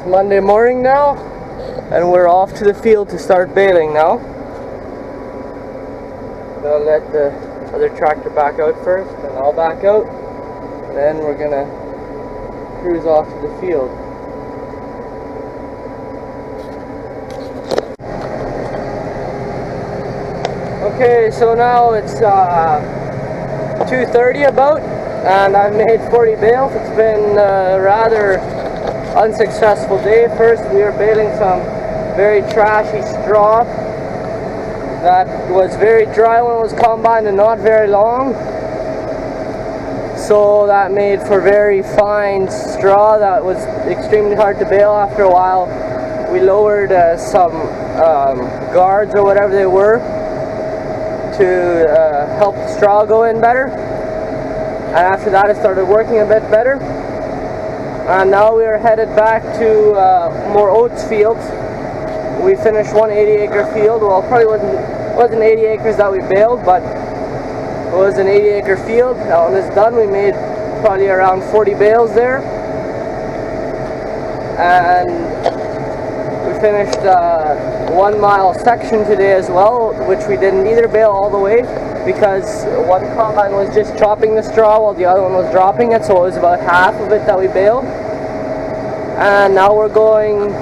Monday morning now, and we're off to the field to start baling now. Gonna let the other tractor back out first, and I'll back out. Then we're gonna cruise off to the field. Okay, so now it's 2:30 about, and I've made 40 bales. It's been a rather unsuccessful day. First, we were baling some very trashy straw that was very dry when it was combined and not very long. So that made for very fine straw that was extremely hard to bale after a while. We lowered some guards or whatever they were to help the straw go in better, and after that it started working a bit better. And now we are headed back to more oats fields. We finished one 80-acre field. Well, it probably wasn't 80 acres that we baled, but it was an 80-acre field. Now when it's done, we made probably around 40 bales there, and we finished 1 mile section today as well, which we didn't either bale all the way because one combine was just chopping the straw while the other one was dropping it, so it was about half of it that we baled. And now we're going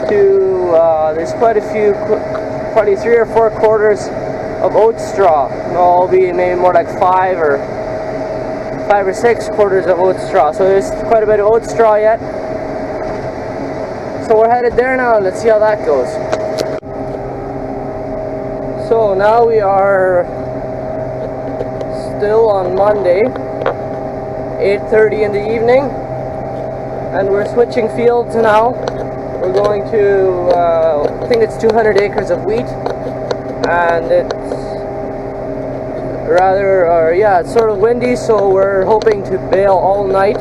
to, there's quite a few, probably 3 or 4 quarters of oat straw. It'll be maybe more like 5 or 6 quarters of oat straw, so there's quite a bit of oat straw yet. So we're headed there now. Let's see how that goes. So now we are still on Monday, 8:30 in the evening, and we're switching fields now. We're going to, I think it's 200 acres of wheat, and it's rather, it's sort of windy, so we're hoping to bale all night.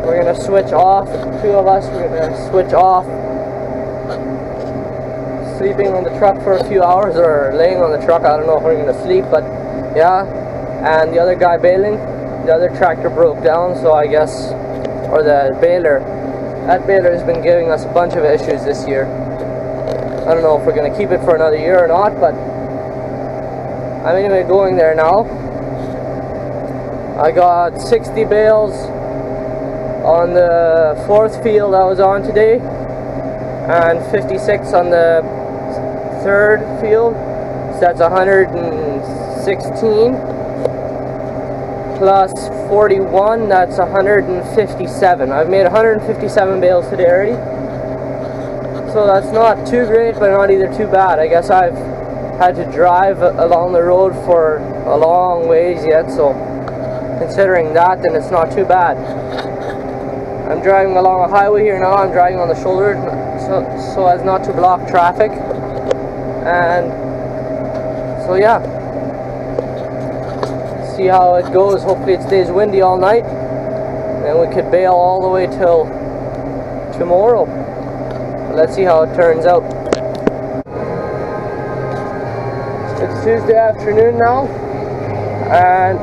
We're going to switch off, 2 of us, we're going to switch off sleeping on the truck for a few hours, or laying on the truck. I don't know if we're going to sleep, but yeah. And the other guy baling, the other tractor broke down, so I guess, or the baler, that baler has been giving us a bunch of issues this year. I don't know if we're going to keep it for another year or not, but I'm anyway going there now. I got 60 bales on the 4th field I was on today, and 56 on the 3rd field, so that's 116 plus 41, that's 157. I've made 157 bales today already, so that's not too great, but not either too bad. I guess I've had to drive along the road for a long ways yet, so considering that, then it's not too bad. I'm driving along a highway here now. I'm driving on the shoulder so as not to block traffic, and so yeah, see how it goes. Hopefully it stays windy all night, and we could bail all the way till tomorrow. But let's see how it turns out. It's Tuesday afternoon now, and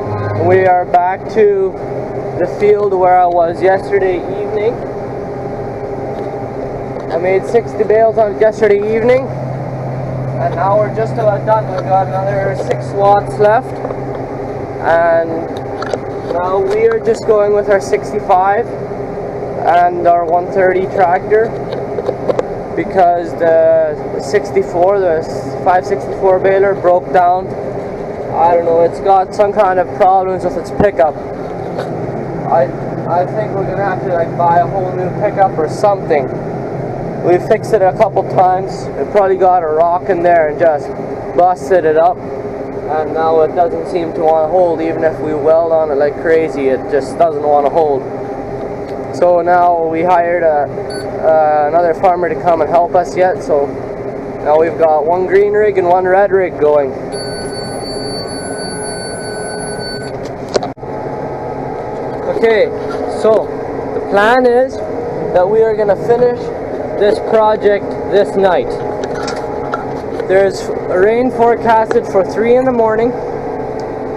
we are back to the field where I was yesterday evening. I made 60 bales on yesterday evening, and now we're just about done. We've got another 6 watts left, and now we are just going with our 65 and our 130 tractor, because the 64, the 564 baler broke down. I don't know, it's got some kind of problems with its pickup. I think we're gonna have to buy a whole new pickup or something. We fixed it a couple times. It probably got a rock in there and just busted it up, and now it doesn't seem to want to hold. Even if we weld on it like crazy, it just doesn't want to hold. So now we hired another farmer to come and help us yet. So now we've got 1 green rig and 1 red rig going. Okay, so the plan is that we are going to finish this project this night. There's rain forecasted for 3 in the morning,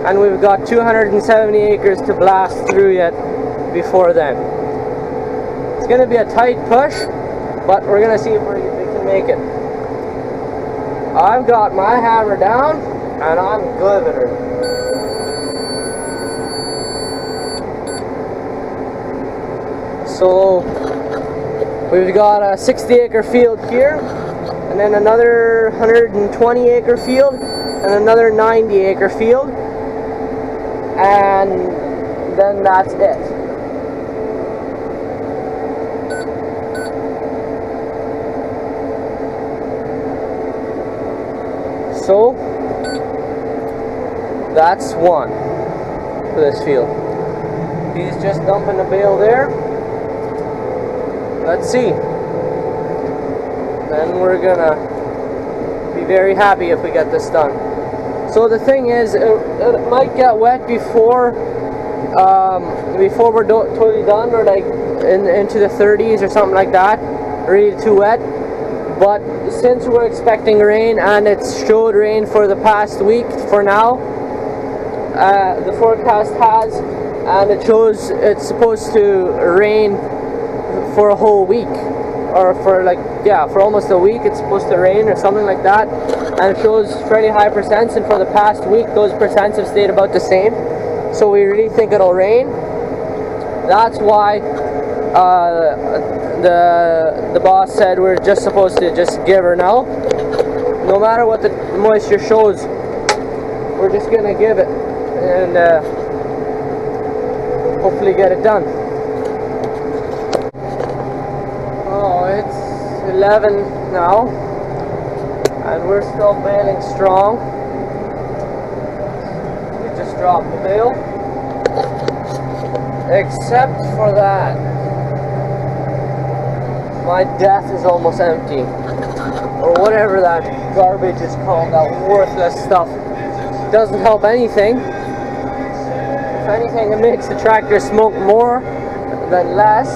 and we've got 270 acres to blast through yet before then. It's going to be a tight push, but we're going to see if we can make it. I've got my hammer down, and I'm good with her. So we've got a 60-acre field here, and then another 120-acre field, and another 90-acre field, and then that's it. So that's one for this field. He's just dumping a bale there. Let's see. Then we're gonna be very happy if we get this done. So the thing is, it might get wet before we're totally done, or like into the 30s or something like that. Really too wet. But since we're expecting rain, and it's showed rain for the past week for now, the forecast has, and it shows it's supposed to rain for a whole week, or for for almost a week. It's supposed to rain or something like that, and it shows fairly high percents, and for the past week those percents have stayed about the same. So we really think it'll rain. That's why the boss said we're just supposed to just give her now. No matter what the moisture shows, we're just gonna give it, and hopefully get it done. Oh, it's 11 now, and we're still baling strong. We just dropped the bale, except for that. My death is almost empty, or whatever that garbage is called, that worthless stuff. Doesn't help anything. If anything, it makes the tractor smoke more than less.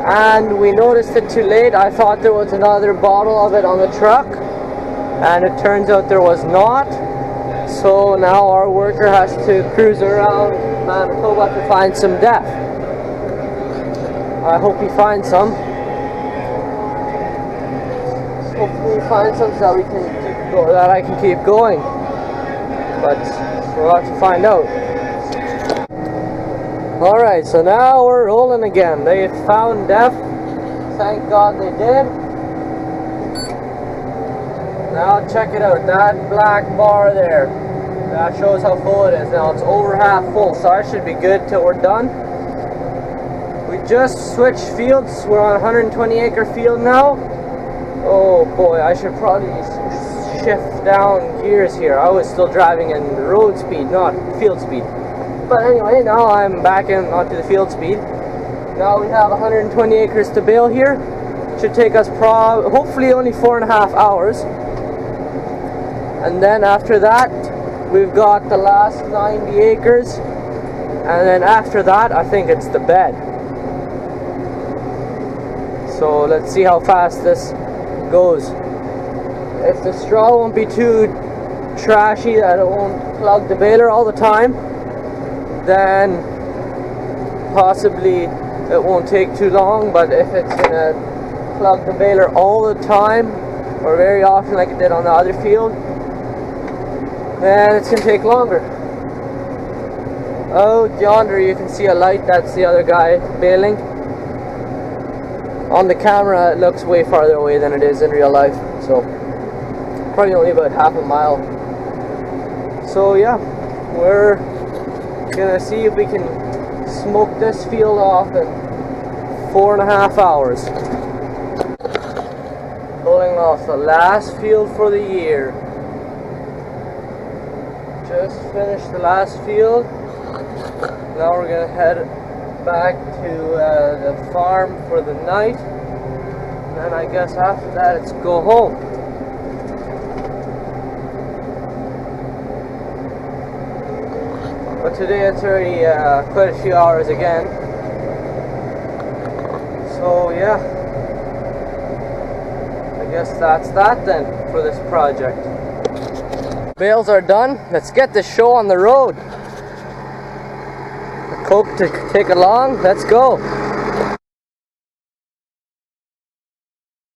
And we noticed it too late. I thought there was another bottle of it on the truck, and it turns out there was not. So now our worker has to cruise around Manitoba to find some death. I hope he finds some. Hopefully find some so that I can keep going, but we'll have to find out. Alright, so now we're rolling again. They found death. Thank God they did. Now check it out, that black bar there, that shows how full it is. Now it's over half full, so I should be good till we're done. We just switched fields. We're on a 120-acre field now. Oh boy, I should probably shift down gears here. I was still driving in road speed, not field speed. But anyway, now I'm back onto the field speed. Now we have 120 acres to bale here. Should take us hopefully only 4.5 hours. And then after that, we've got the last 90 acres. And then after that, I think it's the bed. So let's see how fast this goes. If the straw won't be too trashy that it won't plug the baler all the time, then possibly it won't take too long. But if it's gonna plug the baler all the time, or very often like it did on the other field, then it's gonna take longer. Out yonder you can see a light. That's the other guy baling. On the camera it looks way farther away than it is in real life, so probably only about half a mile. So yeah, we're gonna see if we can smoke this field off in 4.5 hours. Pulling off the last field for the year. Just finished the last field. Now we're gonna head back to the farm for the night, and then I guess after that it's go home. But today it's already quite a few hours again, so yeah, I guess that's that then for this project. Bales are done. Let's get this show on the road. Coke to take along. Let's go.